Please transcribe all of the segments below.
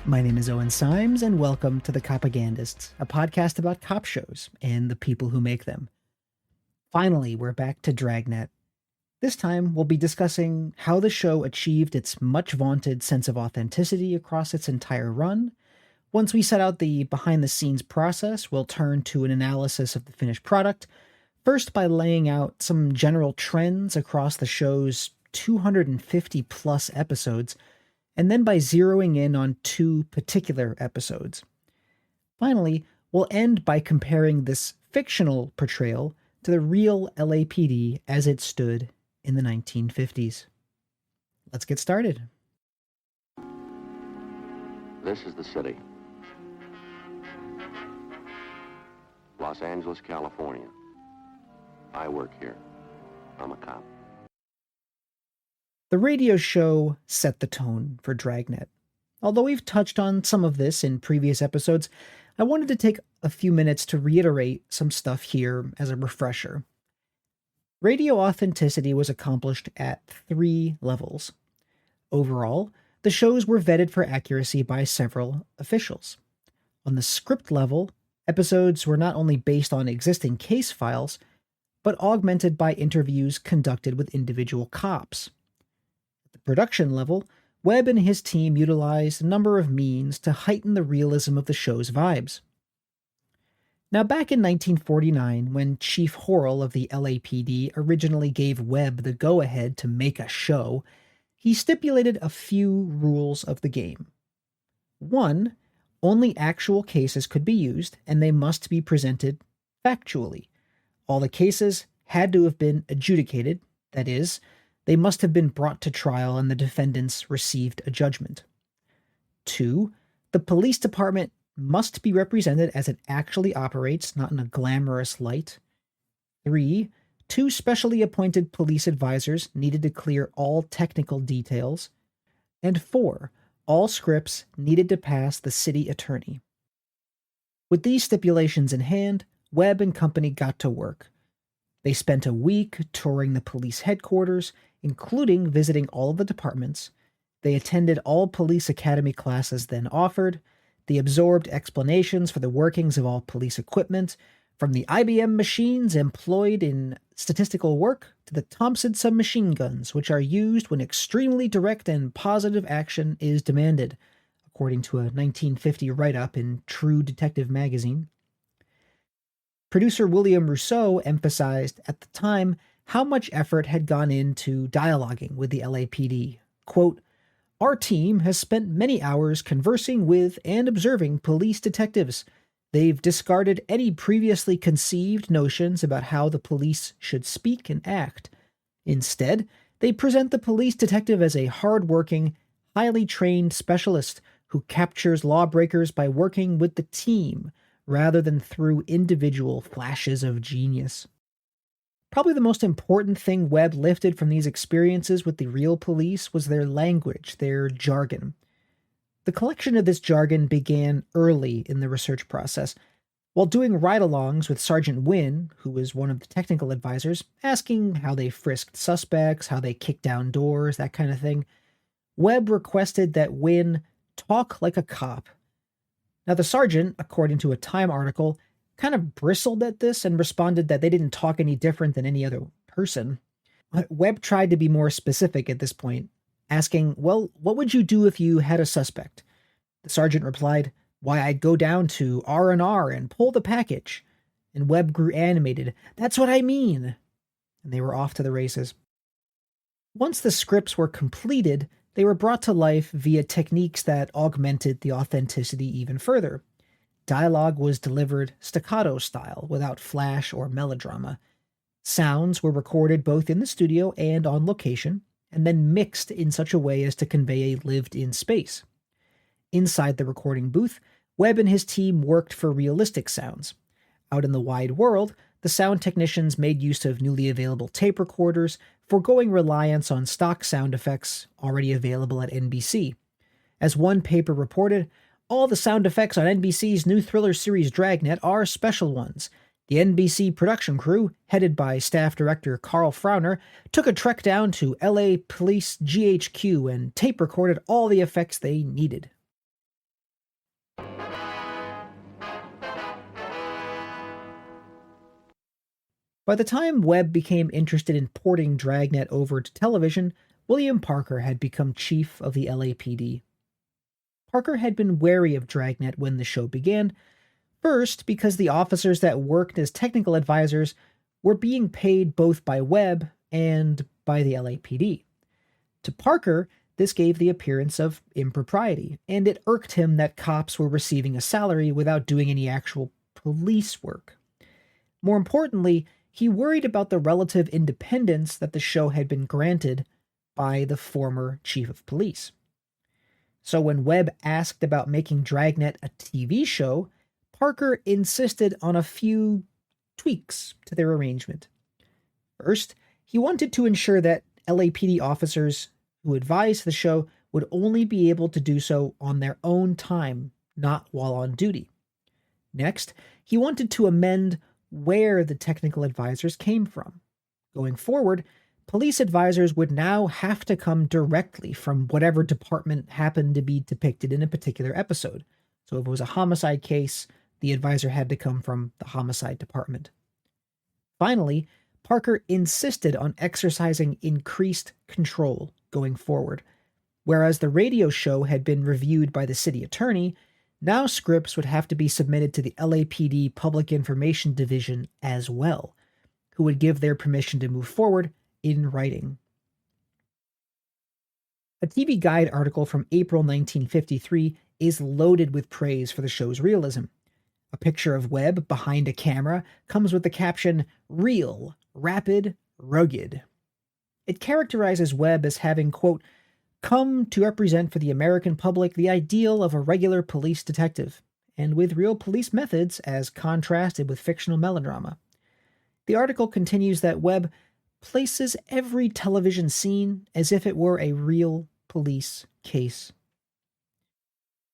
My name is Owen Symes, and welcome to The Copagandists, a podcast about cop shows and the people who make them. Finally, we're back to Dragnet. This time, we'll be discussing how the show achieved its much-vaunted sense of authenticity across its entire run. Once we set out the behind-the-scenes process, we'll turn to an analysis of the finished product, first by laying out some general trends across the show's 250-plus episodes, and then by zeroing in on two particular episodes. Finally, we'll end by comparing this fictional portrayal to the real LAPD as it stood in the 1950s. Let's get started. This is the city. Los Angeles, California. I work here. I'm a cop. The radio show set the tone for Dragnet. Although we've touched on some of this in previous episodes, I wanted to take a few minutes to reiterate some stuff here as a refresher. Radio authenticity was accomplished at 3 levels. Overall, the shows were vetted for accuracy by several officials. On the script level, episodes were not only based on existing case files, but augmented by interviews conducted with individual cops. At the production level, Webb and his team utilized a number of means to heighten the realism of the show's vibes. Now, back in 1949, when Chief Horrell of the LAPD originally gave Webb the go-ahead to make a show, he stipulated a few rules of the game. 1. Only actual cases could be used, and they must be presented factually. All the cases had to have been adjudicated, that is, they must have been brought to trial and the defendants received a judgment. 2. The police department must be represented as it actually operates, not in a glamorous light. 3. 2 specially appointed police advisors needed to clear all technical details. And 4. All scripts needed to pass the city attorney. With these stipulations in hand, Webb and company got to work. They spent a week touring the police headquarters, including visiting all of the departments. They attended all police academy classes then offered. They absorbed explanations for the workings of all police equipment, from the IBM machines employed in statistical work to the Thompson submachine guns, which are used when extremely direct and positive action is demanded, according to a 1950 write-up in True Detective magazine. Producer William Rousseau emphasized at the time how much effort had gone into dialoguing with the LAPD. Quote, "Our team has spent many hours conversing with and observing police detectives. They've discarded any previously conceived notions about how the police should speak and act. Instead, they present the police detective as a hard-working, highly trained specialist who captures lawbreakers by working with the team, rather than through individual flashes of genius." Probably the most important thing Webb lifted from these experiences with the real police was their language, their jargon. The collection of this jargon began early in the research process. While doing ride-alongs with Sergeant Wynn, who was one of the technical advisors, asking how they frisked suspects, how they kicked down doors, that kind of thing, Webb requested that Wynn talk like a cop. Now, the sergeant, according to a Time article, kind of bristled at this and responded that they didn't talk any different than any other person. Webb tried to be more specific at this point, asking, "Well, what would you do if you had a suspect?" The sergeant replied, "Why, I'd go down to R&R and pull the package." And Webb grew animated. "That's what I mean." And they were off to the races. Once the scripts were completed, they were brought to life via techniques that augmented the authenticity even further. Dialogue was delivered staccato style, without flash or melodrama. Sounds were recorded both in the studio and on location, and then mixed in such a way as to convey a lived-in space. Inside the recording booth, Webb and his team worked for realistic sounds. Out in the wide world, the sound technicians made use of newly available tape recorders, foregoing reliance on stock sound effects already available at NBC. As one paper reported, "All the sound effects on NBC's new thriller series Dragnet are special ones. The NBC production crew, headed by staff director Carl Frauner, took a trek down to LA Police GHQ and tape recorded all the effects they needed." By the time Webb became interested in porting Dragnet over to television, William Parker had become chief of the LAPD. Parker had been wary of Dragnet when the show began, first because the officers that worked as technical advisors were being paid both by Webb and by the LAPD. To Parker, this gave the appearance of impropriety, and it irked him that cops were receiving a salary without doing any actual police work. More importantly, he worried about the relative independence that the show had been granted by the former chief of police. So when Webb asked about making Dragnet a TV show, Parker insisted on a few tweaks to their arrangement. First, he wanted to ensure that LAPD officers who advised the show would only be able to do so on their own time, not while on duty. Next, he wanted to amend where the technical advisors came from. Going forward, police advisors would now have to come directly from whatever department happened to be depicted in a particular episode. So if it was a homicide case, the advisor had to come from the homicide department. Finally, Parker insisted on exercising increased control going forward. Whereas the radio show had been reviewed by the city attorney, now scripts would have to be submitted to the LAPD Public Information Division as well, who would give their permission to move forward in writing. A TV Guide article from April 1953 is loaded with praise for the show's realism. A picture of Webb behind a camera comes with the caption, "Real, rapid, rugged." It characterizes Webb as having, quote, "come to represent for the American public the ideal of a regular police detective, and with real police methods as contrasted with fictional melodrama." The article continues that Webb places every television scene as if it were a real police case.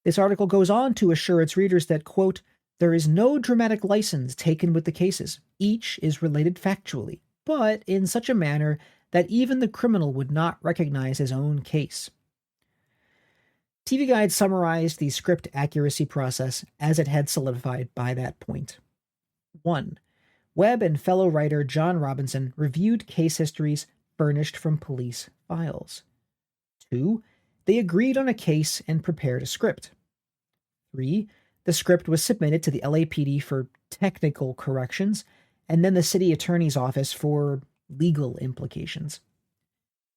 This article goes on to assure its readers that, quote, "there is no dramatic license taken with the cases. Each is related factually, but in such a manner that even the criminal would not recognize his own case." TV Guide summarized the script accuracy process as it had solidified by that point. 1. Webb and fellow writer John Robinson reviewed case histories furnished from police files. 2. They agreed on a case and prepared a script. 3. The script was submitted to the LAPD for technical corrections, and then the city attorney's office for legal implications.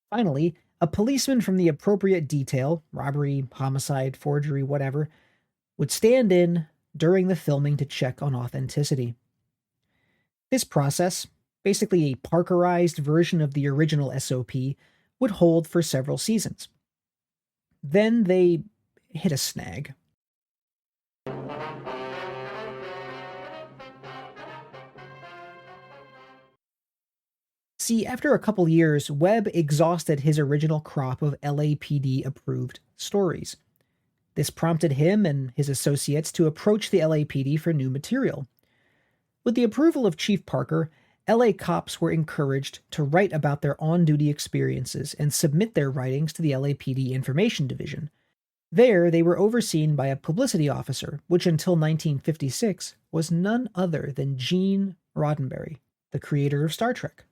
Finally, a policeman from the appropriate detail, robbery, homicide, forgery, whatever, would stand in during the filming to check on authenticity. This process, basically a Parkerized version of the original SOP, would hold for several seasons. Then they hit a snag. See, after a couple years, Webb exhausted his original crop of LAPD-approved stories. This prompted him and his associates to approach the LAPD for new material. With the approval of Chief Parker, LA cops were encouraged to write about their on-duty experiences and submit their writings to the LAPD Information Division. There, they were overseen by a publicity officer, which until 1956 was none other than Gene Roddenberry, the creator of Star Trek.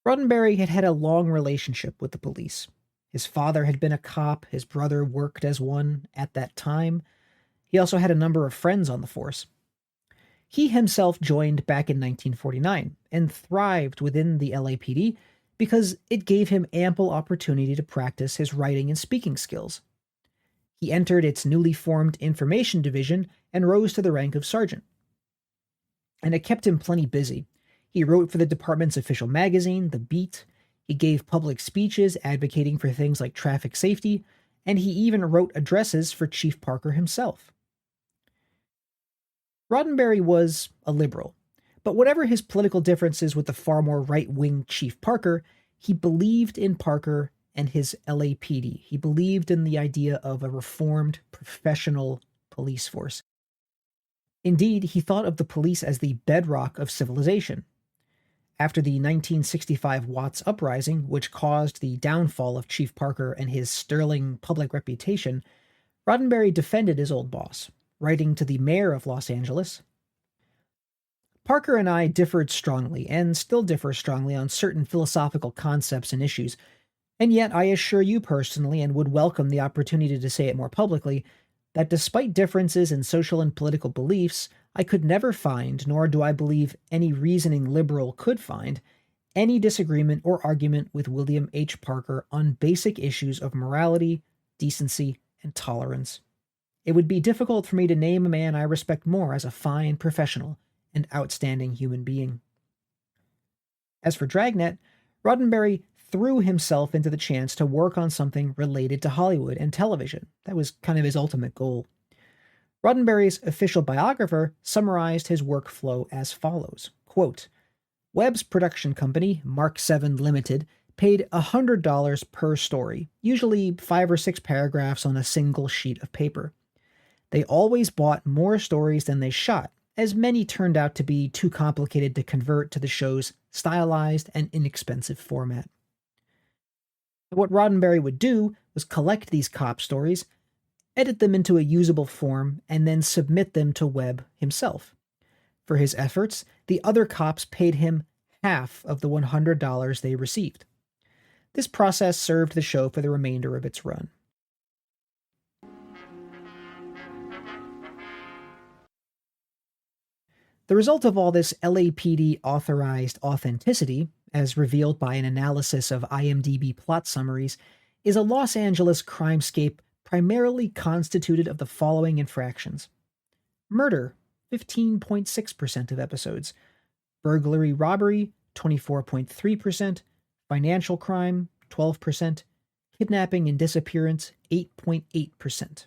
Roddenberry had had a long relationship with the police. His father had been a cop, his brother worked as one at that time. He also had a number of friends on the force. He himself joined back in 1949 and thrived within the LAPD because it gave him ample opportunity to practice his writing and speaking skills. He entered its newly formed Information Division and rose to the rank of sergeant. And it kept him plenty busy. He wrote for the department's official magazine, The Beat. He gave public speeches advocating for things like traffic safety, and he even wrote addresses for Chief Parker himself. Roddenberry was a liberal, but whatever his political differences with the far more right-wing Chief Parker, he believed in Parker and his LAPD. He believed in the idea of a reformed, professional police force. Indeed, he thought of the police as the bedrock of civilization. After the 1965 Watts Uprising, which caused the downfall of Chief Parker and his sterling public reputation, Roddenberry defended his old boss, writing to the mayor of Los Angeles, Parker and I differed strongly, and still differ strongly on certain philosophical concepts and issues, and yet I assure you personally, and would welcome the opportunity to say it more publicly, that despite differences in social and political beliefs, I could never find, nor do I believe any reasoning liberal could find, any disagreement or argument with William H. Parker on basic issues of morality, decency, and tolerance. It would be difficult for me to name a man I respect more as a fine professional and outstanding human being. As for Dragnet, Roddenberry threw himself into the chance to work on something related to Hollywood and television. That was kind of his ultimate goal. Roddenberry's official biographer summarized his workflow as follows, quote, Webb's production company, Mark 7 Limited, paid $100 per story, usually 5 or 6 paragraphs on a single sheet of paper. They always bought more stories than they shot, as many turned out to be too complicated to convert to the show's stylized and inexpensive format. What Roddenberry would do was collect these cop stories, edit them into a usable form, and then submit them to Webb himself. For his efforts, the other cops paid him half of the $100 they received. This process served the show for the remainder of its run. The result of all this LAPD authorized authenticity, as revealed by an analysis of IMDb plot summaries, is a Los Angeles crimescape primarily constituted of the following infractions. Murder, 15.6% of episodes. Burglary robbery, 24.3%. Financial crime, 12%. Kidnapping and disappearance, 8.8%.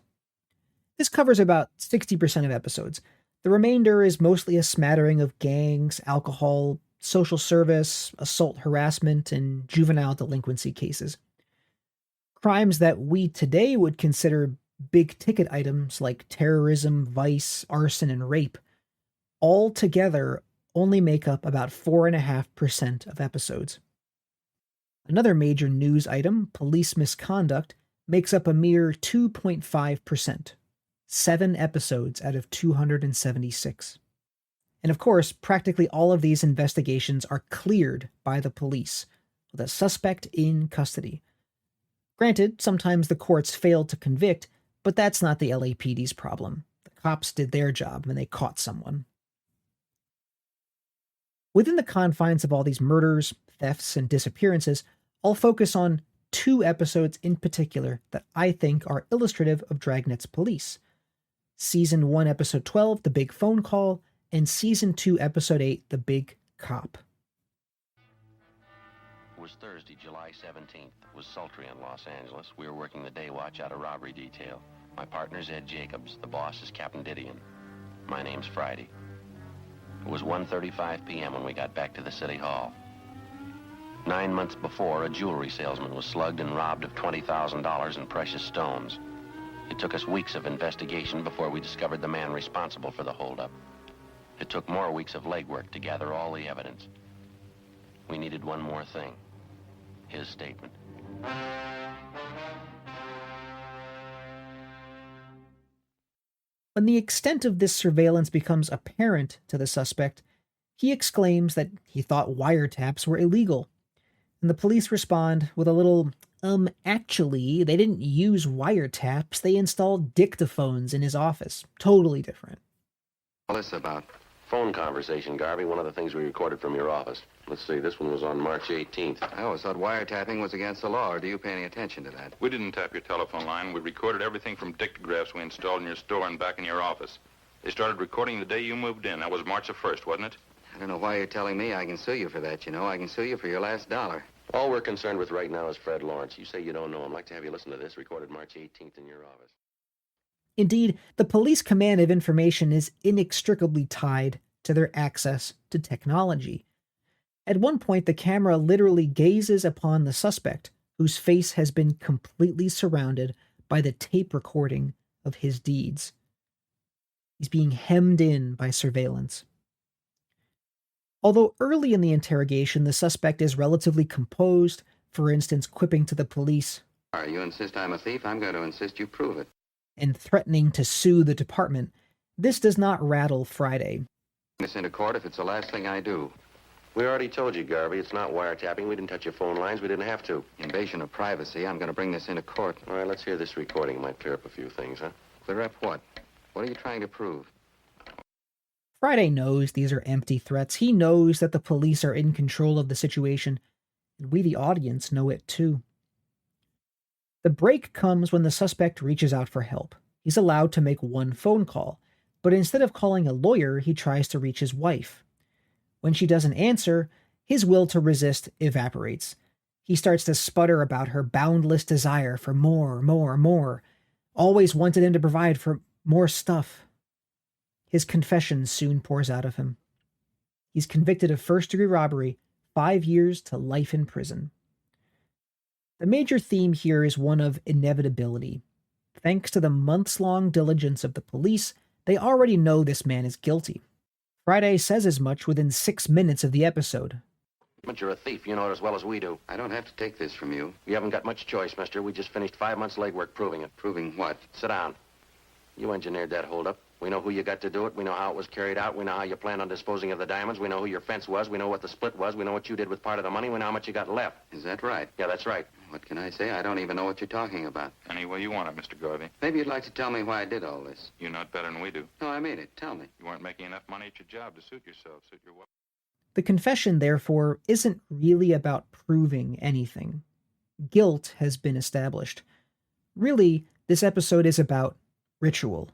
This covers about 60% of episodes. The remainder is mostly a smattering of gangs, alcohol, social service, assault harassment, and juvenile delinquency cases. Crimes that we today would consider big-ticket items like terrorism, vice, arson, and rape, all together only make up about 4.5% of episodes. Another major news item, police misconduct, makes up a mere 2.5%. 7 episodes out of 276. And of course, practically all of these investigations are cleared by the police, with a suspect in custody. Granted, sometimes the courts failed to convict, but that's not the LAPD's problem. The cops did their job and they caught someone. Within the confines of all these murders, thefts, and disappearances, I'll focus on 2 episodes in particular that I think are illustrative of Dragnet's police. Season 1, Episode 12, The Big Phone Call, and Season 2, Episode 8, The Big Cop. It was Thursday, July 17th. It was sultry in Los Angeles. We were working the day watch out of robbery detail. My partner's Ed Jacobs. The boss is Captain Didion. My name's Friday. It was 1:35 p.m. when we got back to the city hall. 9 months before, a jewelry salesman was slugged and robbed of $20,000 in precious stones. It took us weeks of investigation before we discovered the man responsible for the holdup. It took more weeks of legwork to gather all the evidence. We needed one more thing. His statement. When the extent of this surveillance becomes apparent to the suspect, he exclaims that he thought wiretaps were illegal. And the police respond with a little, actually, they didn't use wiretaps, they installed dictaphones in his office. Totally different. All this about? Phone conversation, Garvey. One of the things we recorded from your office. Let's see, this one was on March 18th. I always thought wiretapping was against the law, or do you pay any attention to that? We didn't tap your telephone line. We recorded everything from dictagraphs we installed in your store and back in your office. They started recording the day you moved in. That was March the 1st, wasn't it? I don't know why you're telling me I can sue you for that, you know. I can sue you for your last dollar. All we're concerned with right now is Fred Lawrence. You say you don't know him. I'd like to have you listen to this, recorded March 18th in your office. Indeed, the police command of information is inextricably tied to their access to technology. At one point, the camera literally gazes upon the suspect, whose face has been completely surrounded by the tape recording of his deeds. He's being hemmed in by surveillance. Although early in the interrogation, the suspect is relatively composed, for instance, quipping to the police, You insist I'm a thief, I'm going to insist you prove it. and threatening to sue the department, this does not rattle Friday. This into court if it's the last thing I do. We already told you, Garvey, it's not wiretapping. We didn't touch your phone lines. We didn't have to. Invasion of privacy. I'm going to bring this into court. All right, let's hear this recording. It might clear up a few things, huh? Clear up what? What are you trying to prove? Friday knows these are empty threats. He knows that the police are in control of the situation, and we, the audience, know it too. The break comes when the suspect reaches out for help. He's allowed to make one phone call, but instead of calling a lawyer, he tries to reach his wife. When she doesn't answer, his will to resist evaporates. He starts to sputter about her boundless desire for more, always wanted him to provide for more stuff. His confession soon pours out of him. He's convicted of first-degree robbery, 5 years to life in prison. The major theme here is one of inevitability. Thanks to the months-long diligence of the police, they already know this man is guilty. Friday says as much within 6 minutes of the episode. But you're a thief. You know it as well as we do. I don't have to take this from you. You haven't got much choice, mister. We just finished 5 months legwork proving it. Proving what? Sit down. You engineered that holdup. We know who you got to do it. We know how it was carried out. We know how you planned on disposing of the diamonds. We know who your fence was. We know what the split was. We know what you did with part of the money. We know how much you got left. Is that right? Yeah, that's right. What can I say? I don't even know what you're talking about. Any way you want it, Mr. Garvey. Maybe you'd like to tell me why I did all this. You know it better than we do. No, I mean it. Tell me. You weren't making enough money at your job to suit yourself, suit your wife. The confession, therefore, isn't really about proving anything. Guilt has been established. Really, this episode is about ritual,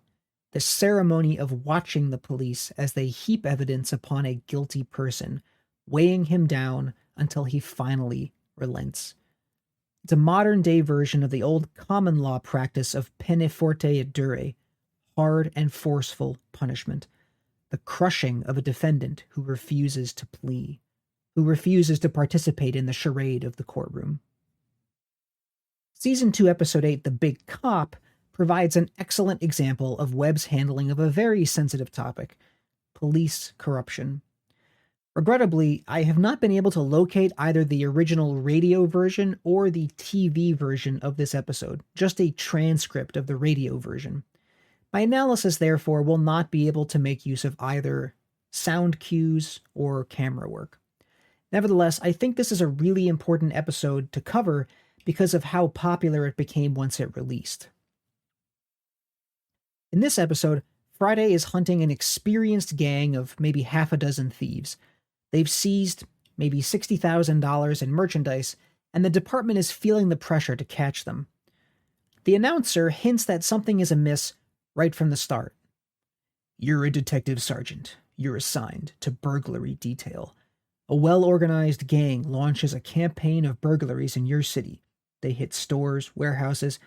the ceremony of watching the police as they heap evidence upon a guilty person, weighing him down until he finally relents. It's a modern-day version of the old common law practice of pene forte et dure, hard and forceful punishment, the crushing of a defendant who refuses to plea, who refuses to participate in the charade of the courtroom. Season 2, Episode 8, The Big Cop, provides an excellent example of Webb's handling of a very sensitive topic, police corruption. Regrettably, I have not been able to locate either the original radio version or the TV version of this episode, just a transcript of the radio version. My analysis, therefore, will not be able to make use of either sound cues or camera work. Nevertheless, I think this is a really important episode to cover because of how popular it became once it released. In this episode, Friday is hunting an experienced gang of maybe half a dozen thieves. They've seized maybe $60,000 in merchandise, and the department is feeling the pressure to catch them. The announcer hints that something is amiss right from the start. You're a detective sergeant. You're assigned to burglary detail. A well-organized gang launches a campaign of burglaries in your city. They hit stores, warehouses.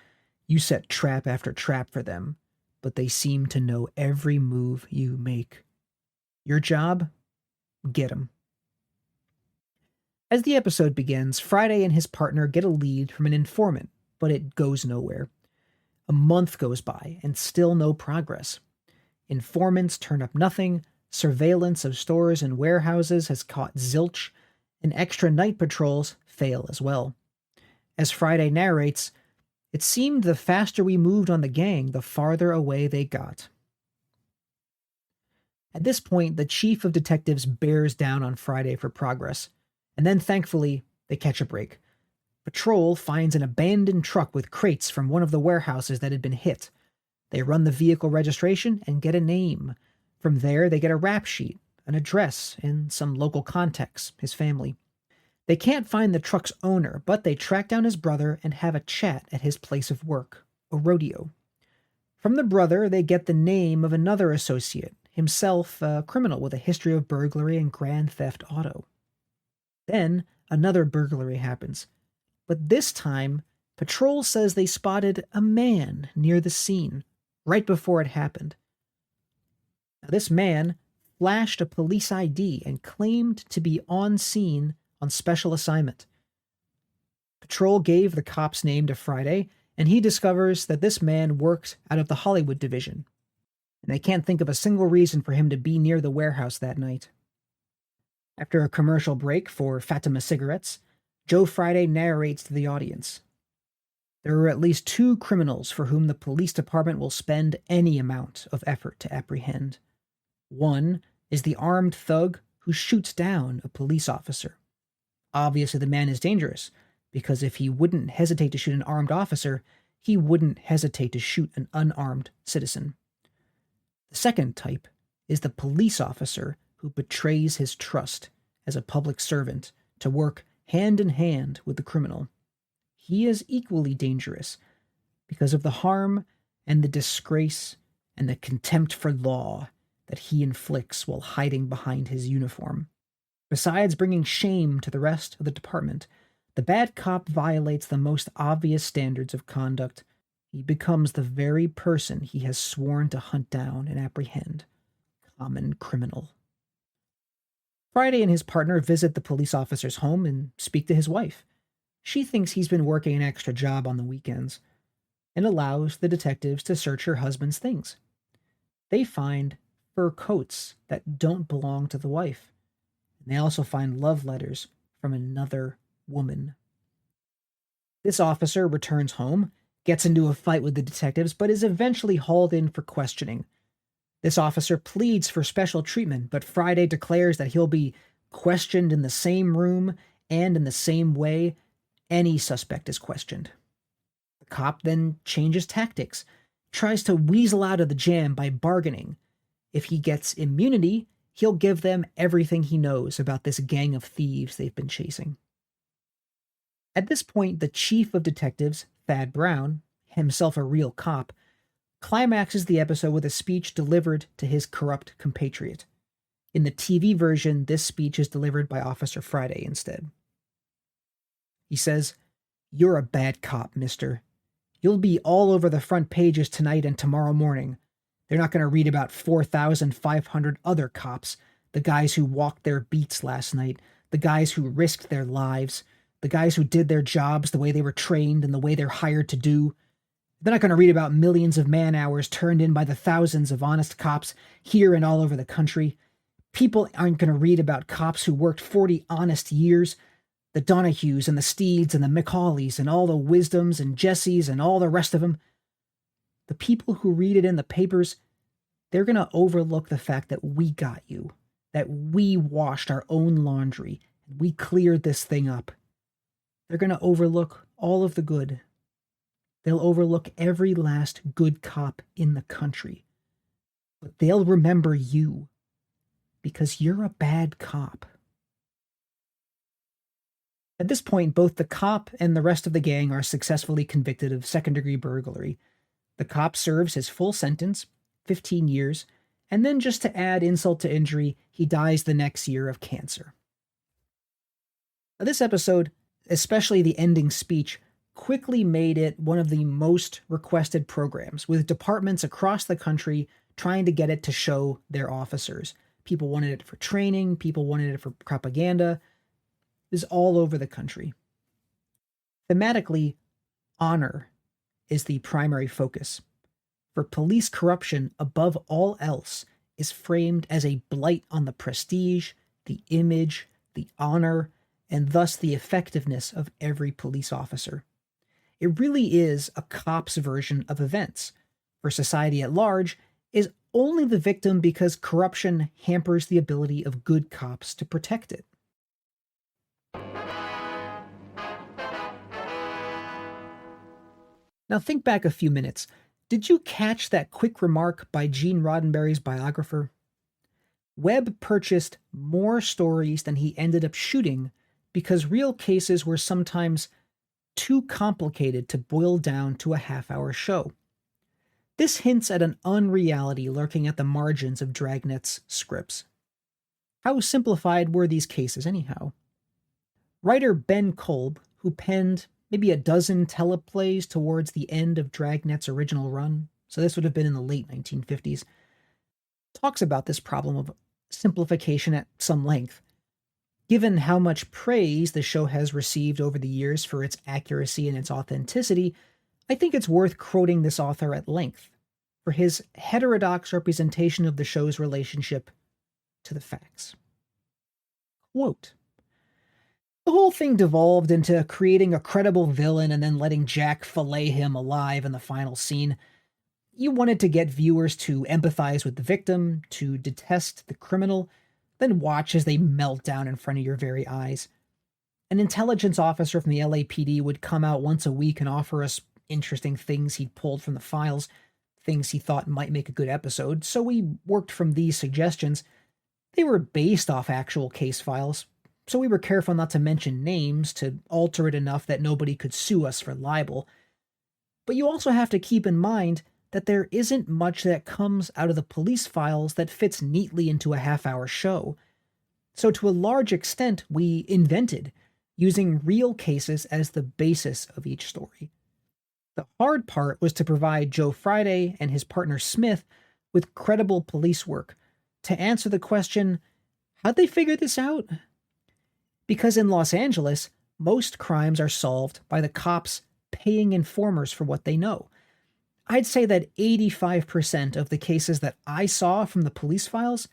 You set trap after trap for them, but they seem to know every move you make. Your job? Get 'em. As the episode begins, Friday and his partner get a lead from an informant, but it goes nowhere. A month goes by, and still no progress. Informants turn up nothing, surveillance of stores and warehouses has caught zilch, and extra night patrols fail as well. As Friday narrates, it seemed the faster we moved on the gang, the farther away they got. At this point, the chief of detectives bears down on Friday for progress, and then thankfully, they catch a break. Patrol finds an abandoned truck with crates from one of the warehouses that had been hit. They run the vehicle registration and get a name. From there, they get a rap sheet, an address, and some local contacts, his family. They can't find the truck's owner, but they track down his brother and have a chat at his place of work, a rodeo. From the brother, they get the name of another associate, himself a criminal with a history of burglary and grand theft auto. Then, another burglary happens. But this time, patrol says they spotted a man near the scene, right before it happened. Now, this man flashed a police ID and claimed to be on scene on special assignment. Patrol gave the cop's name to Friday, and he discovers that this man worked out of the Hollywood division, and they can't think of a single reason for him to be near the warehouse that night. After a commercial break for Fatima cigarettes, Joe Friday narrates to the audience. There are at least 2 criminals for whom the police department will spend any amount of effort to apprehend. One is the armed thug who shoots down a police officer. Obviously, the man is dangerous, because if he wouldn't hesitate to shoot an armed officer, he wouldn't hesitate to shoot an unarmed citizen. The second type is the police officer who betrays his trust as a public servant to work hand in hand with the criminal. He is equally dangerous because of the harm and the disgrace and the contempt for law that he inflicts while hiding behind his uniform. Besides bringing shame to the rest of the department, the bad cop violates the most obvious standards of conduct. He becomes the very person he has sworn to hunt down and apprehend. Common criminal. Friday and his partner visit the police officer's home and speak to his wife. She thinks he's been working an extra job on the weekends and allows the detectives to search her husband's things. They find fur coats that don't belong to the wife. And they also find love letters from another woman. This officer returns home, gets into a fight with the detectives, but is eventually hauled in for questioning. This officer pleads for special treatment, but Friday declares that he'll be questioned in the same room and in the same way any suspect is questioned. The cop then changes tactics, tries to weasel out of the jam by bargaining. If he gets immunity, he'll give them everything he knows about this gang of thieves they've been chasing. At this point, the chief of detectives, Thad Brown, himself a real cop, climaxes the episode with a speech delivered to his corrupt compatriot. In the TV version, this speech is delivered by Officer Friday instead. He says, "You're a bad cop, mister. You'll be all over the front pages tonight and tomorrow morning. They're not going to read about 4,500 other cops, the guys who walked their beats last night, the guys who risked their lives, the guys who did their jobs the way they were trained and the way they're hired to do. They're not going to read about millions of man-hours turned in by the thousands of honest cops here and all over the country. People aren't going to read about cops who worked 40 honest years, the Donahues and the Steeds and the McCaulays and all the Wisdoms and Jessies and all the rest of them. The people who read it in the papers, they're going to overlook the fact that we got you, that we washed our own laundry, and we cleared this thing up. They're going to overlook all of the good. They'll overlook every last good cop in the country. But they'll remember you, because you're a bad cop." At this point, both the cop and the rest of the gang are successfully convicted of second-degree burglary. The cop serves his full sentence, 15 years, and then just to add insult to injury, he dies the next year of cancer. Now, this episode, especially the ending speech, quickly made it one of the most requested programs, with departments across the country trying to get it to show their officers. People wanted it for training, people wanted it for propaganda. It was all over the country. Thematically, honor is the primary focus. For police corruption, above all else, is framed as a blight on the prestige, the image, the honor, and thus the effectiveness of every police officer. It really is a cop's version of events. For society at large, is only the victim because corruption hampers the ability of good cops to protect it. Now think back a few minutes. Did you catch that quick remark by Gene Roddenberry's biographer? Webb purchased more stories than he ended up shooting because real cases were sometimes too complicated to boil down to a half-hour show. This hints at an unreality lurking at the margins of Dragnet's scripts. How simplified were these cases anyhow? Writer Ben Kolb, who penned maybe a dozen teleplays towards the end of Dragnet's original run, so this would have been in the late 1950s, talks about this problem of simplification at some length. Given how much praise the show has received over the years for its accuracy and its authenticity, I think it's worth quoting this author at length for his heterodox representation of the show's relationship to the facts. Quote, "The whole thing devolved into creating a credible villain and then letting Jack fillet him alive in the final scene. You wanted to get viewers to empathize with the victim, to detest the criminal, then watch as they melt down in front of your very eyes. An intelligence officer from the LAPD would come out once a week and offer us interesting things he'd pulled from the files, things he thought might make a good episode, so we worked from these suggestions. They were based off actual case files, so we were careful not to mention names to alter it enough that nobody could sue us for libel. But you also have to keep in mind that there isn't much that comes out of the police files that fits neatly into a half-hour show. So to a large extent, we invented, using real cases as the basis of each story. The hard part was to provide Joe Friday and his partner Smith with credible police work, to answer the question, how'd they figure this out? Because in Los Angeles, most crimes are solved by the cops paying informers for what they know. I'd say that 85% of the cases that I saw from the police files,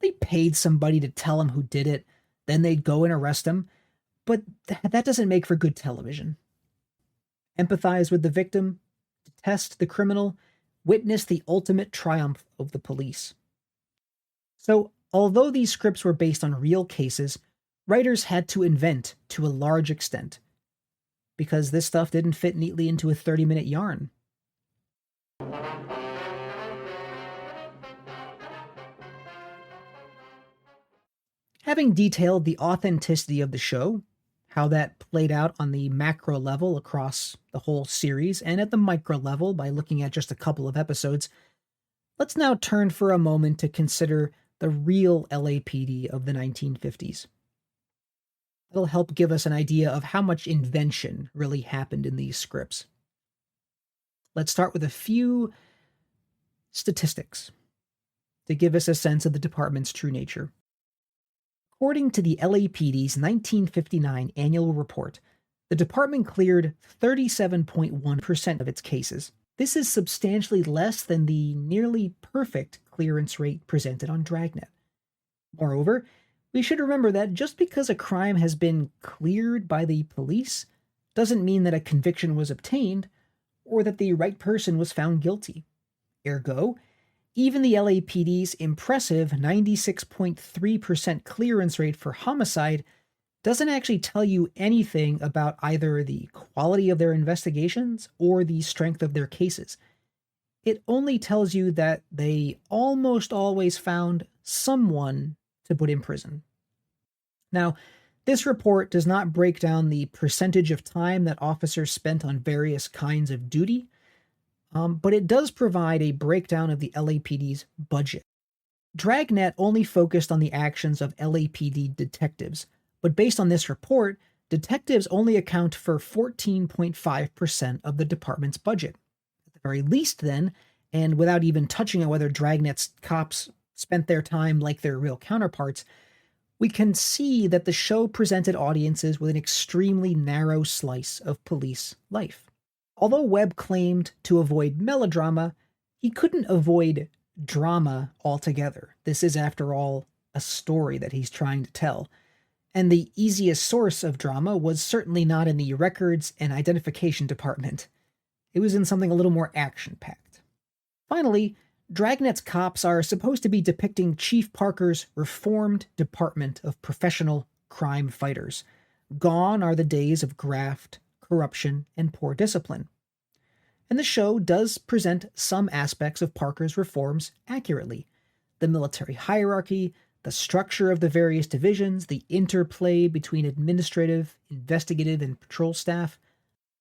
they paid somebody to tell them who did it, then they'd go and arrest them, but that doesn't make for good television. Empathize with the victim, detest the criminal, witness the ultimate triumph of the police. So, although these scripts were based on real cases, writers had to invent to a large extent, because this stuff didn't fit neatly into a 30-minute yarn. Having detailed the authenticity of the show, how that played out on the macro level across the whole series, and at the micro level by looking at just a couple of episodes, let's now turn for a moment to consider the real LAPD of the 1950s. It'll help give us an idea of how much invention really happened in these scripts. Let's start with a few statistics to give us a sense of the department's true nature. According to the LAPD's 1959 annual report, the department cleared 37.1% of its cases. This is substantially less than the nearly perfect clearance rate presented on Dragnet. Moreover, we should remember that just because a crime has been cleared by the police doesn't mean that a conviction was obtained or that the right person was found guilty. Ergo, even the LAPD's impressive 96.3% clearance rate for homicide doesn't actually tell you anything about either the quality of their investigations or the strength of their cases. It only tells you that they almost always found someone to put in prison. Now, this report does not break down the percentage of time that officers spent on various kinds of duty, but it does provide a breakdown of the LAPD's budget. Dragnet only focused on the actions of LAPD detectives, but based on this report, detectives only account for 14.5% of the department's budget. At the very least then, and without even touching on whether Dragnet's cops spent their time like their real counterparts, we can see that the show presented audiences with an extremely narrow slice of police life. Although Webb claimed to avoid melodrama, he couldn't avoid drama altogether. This is, after all, a story that he's trying to tell. And the easiest source of drama was certainly not in the records and identification department. It was in something a little more action-packed. Finally, Dragnet's cops are supposed to be depicting Chief Parker's reformed department of professional crime fighters. Gone are the days of graft, corruption, and poor discipline. And the show does present some aspects of Parker's reforms accurately. The military hierarchy, the structure of the various divisions, the interplay between administrative, investigative, and patrol staff.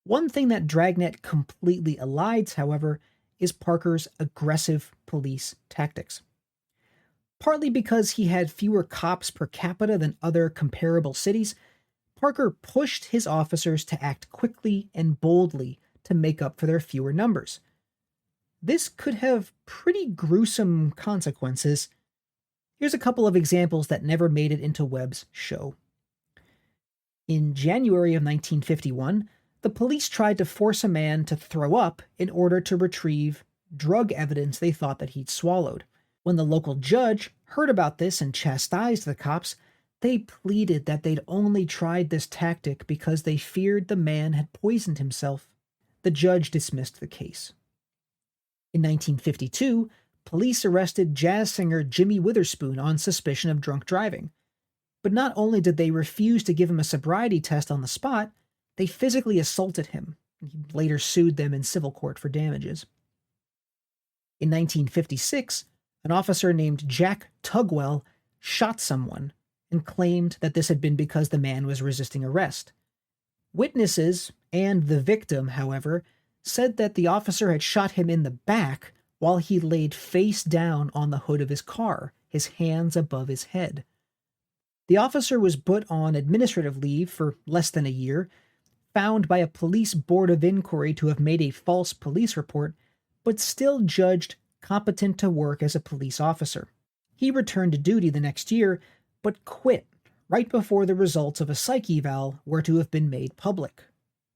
One thing that Dragnet completely elides, however, is Parker's aggressive police tactics. Partly because he had fewer cops per capita than other comparable cities, Parker pushed his officers to act quickly and boldly to make up for their fewer numbers. This could have pretty gruesome consequences. Here's a couple of examples that never made it into Webb's show. In January of 1951, the police tried to force a man to throw up in order to retrieve drug evidence they thought that he'd swallowed. When the local judge heard about this and chastised the cops, they pleaded that they'd only tried this tactic because they feared the man had poisoned himself. The judge dismissed the case. In 1952, police arrested jazz singer Jimmy Witherspoon on suspicion of drunk driving. But not only did they refuse to give him a sobriety test on the spot, they physically assaulted him. He later sued them in civil court for damages. In 1956, an officer named Jack Tugwell shot someone and claimed that this had been because the man was resisting arrest. Witnesses and the victim, however, said that the officer had shot him in the back while he laid face down on the hood of his car, his hands above his head. The officer was put on administrative leave for less than a year, found by a police board of inquiry to have made a false police report, but still judged competent to work as a police officer. He returned to duty the next year, but quit right before the results of a psych eval were to have been made public.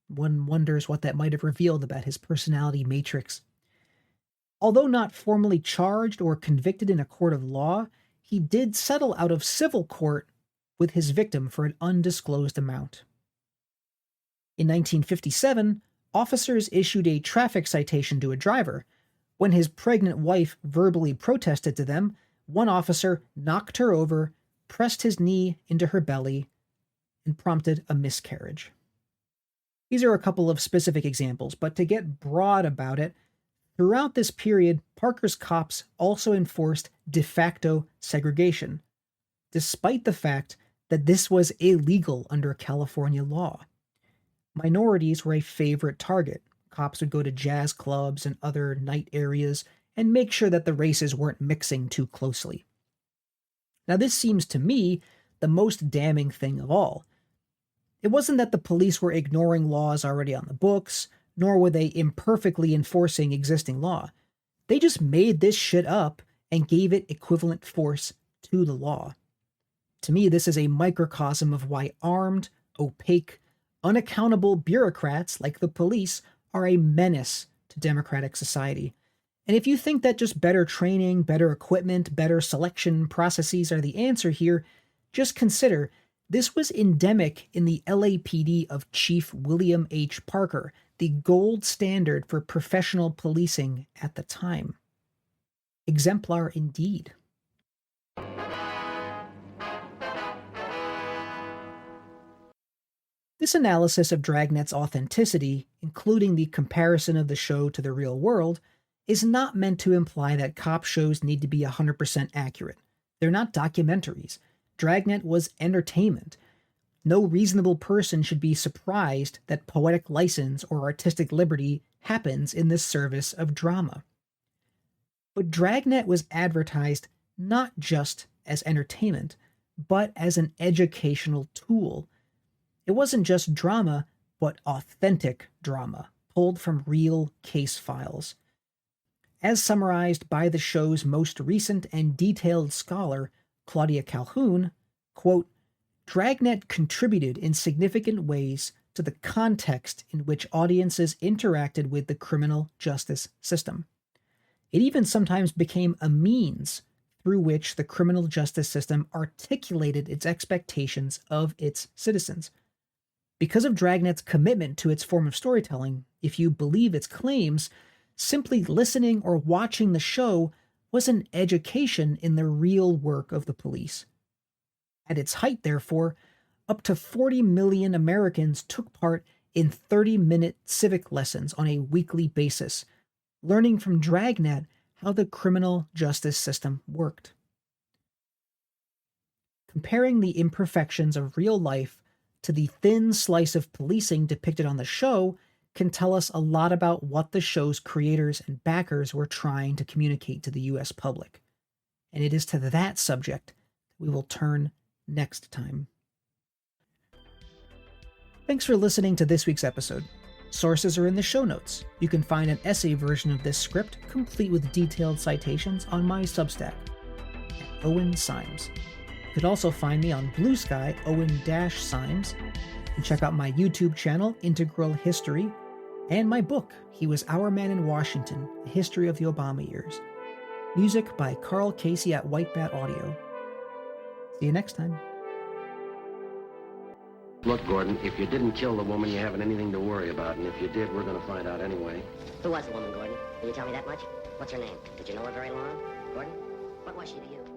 One wonders what that might have revealed about his personality matrix. Although not formally charged or convicted in a court of law, he did settle out of civil court with his victim for an undisclosed amount. In 1957, officers issued a traffic citation to a driver. When his pregnant wife verbally protested to them, one officer knocked her over, pressed his knee into her belly, and prompted a miscarriage. These are a couple of specific examples, but to get broad about it, throughout this period, Parker's cops also enforced de facto segregation, despite the fact that this was illegal under California law. Minorities were a favorite target. Cops would go to jazz clubs and other night areas and make sure that the races weren't mixing too closely. Now, this seems to me the most damning thing of all. It wasn't that the police were ignoring laws already on the books, nor were they imperfectly enforcing existing law. They just made this shit up and gave it equivalent force to the law. To me, this is a microcosm of why armed, opaque, unaccountable bureaucrats like the police are a menace to democratic society. And if you think that just better training, better equipment, better selection processes are the answer here, just consider this was endemic in the LAPD of Chief William H. Parker, the gold standard for professional policing at the time. Exemplar indeed. This analysis of Dragnet's authenticity, including the comparison of the show to the real world, is not meant to imply that cop shows need to be 100% accurate. They're not documentaries. Dragnet was entertainment. No reasonable person should be surprised that poetic license or artistic liberty happens in the service of drama. But Dragnet was advertised not just as entertainment, but as an educational tool. It wasn't just drama, but authentic drama, pulled from real case files. As summarized by the show's most recent and detailed scholar, Claudia Calhoun, quote, Dragnet contributed in significant ways to the context in which audiences interacted with the criminal justice system. It even sometimes became a means through which the criminal justice system articulated its expectations of its citizens. Because of Dragnet's commitment to its form of storytelling, if you believe its claims, simply listening or watching the show was an education in the real work of the police. At its height, therefore, up to 40 million Americans took part in 30-minute civic lessons on a weekly basis, learning from Dragnet how the criminal justice system worked. Comparing the imperfections of real life to the thin slice of policing depicted on the show can tell us a lot about what the show's creators and backers were trying to communicate to the U.S. public. And it is to that subject we will turn next time. Thanks for listening to this week's episode. Sources are in the show notes. You can find an essay version of this script, complete with detailed citations, on my Substack, at Owen Symes. You can also find me on Blue Sky, Owen-Symes, and check out my YouTube channel, Integral History, and my book, He Was Our Man in Washington, A History of the Obama Years. Music by Carl Casey at White Bat Audio. See you next time. Look, Gordon, if you didn't kill the woman, you haven't anything to worry about. And if you did, we're going to find out anyway. Who was the woman, Gordon? Can you tell me that much? What's her name? Did you know her very long? Gordon, what was she to you?